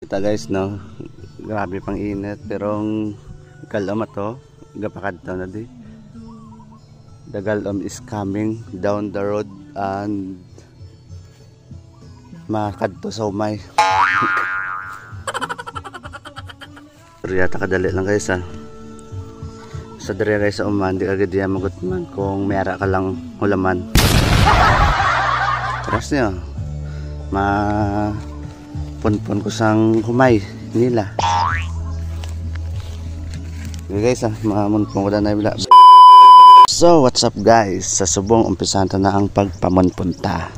Kita guys no, grabe pang init pero ang galom ato gapakadto na di. The galom is coming down the road and makadto sa umay. Riyata kadali lang guys ha. Sa dere guys sa uman di agad diya magutman kung mayara ka lang hulaman. Terus niyo punpun ko sang humay nila. Okay guys mamunpun ko na bila. So what's up guys, sa subong umpisan na ang pagpamunpunta.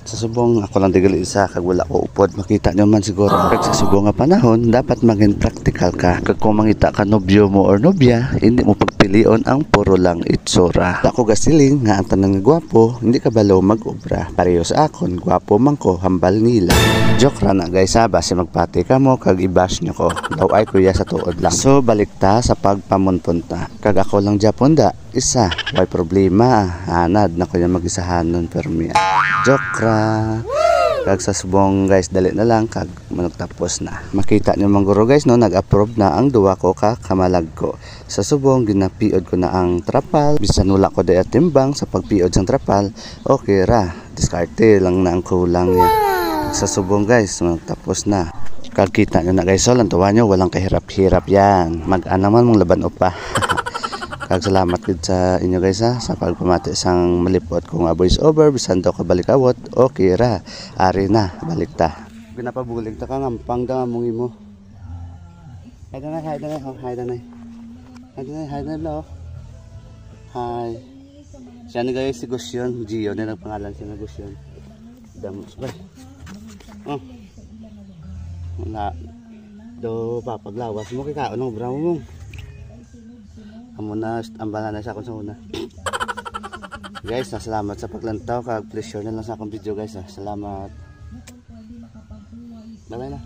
Sa subong ako lang tigali isa kag wala ko upod, makita nyo man siguro kag sa subong nga panahon dapat maging practical ka. Kag kung mangita ka nobyo mo or nobya, hindi mo pagpilion ang puro lang itsura. Ako gasiling nga ang tanan nga gwapo, hindi ka balaw mag-obra. Pareho sa akon, gwapo man ko, hambal nila. Joke ra na guys ha, base magpati ka mo kag i-bash nyo ko. Daw ay kuya sa tuod lang. So balik ta sa pagpamunpunta. Kag ako lang Japon da, isa, may problema. Hanad na ko yung mag-isahanon permi. Joke ra. Kag sa subong guys dali na lang kag manugtapos na. Makita niyo mga guro guys no, nag-approve na ang duwa ko ka kamalag ko. Sa subong ginapiod ko na ang trapal, bisan wala ko daya timbang sa pagpiod sang trapal. Okay ra, diskarte lang na ang kulang niya. Sa subong guys manugtapos na. Kag kita niyo na guys, so lang tuwa niyo walang kahirap-hirap yan. Mag-ana man mong laban upa. Kag salamat gid sa inyo guys ha, sa pagpamati sang malipot kung voice over bisan daw ka balik awot. Okay ra, ari na balik ta. Ginapabulig ta ka ngampang da mong imo. Hay danay lo. Hi. Siya ni guys si Gusyon, Gio na ang pangalan siya na Gusyon. Damos ba. Oh. Wala do papaglawas mo kay kaon ng brown mo. Amo na ambala na sa akong sa una. Guys, salamat sa paglantaw kag please share na lang sa akong video guys ha. Salamat. Bye na.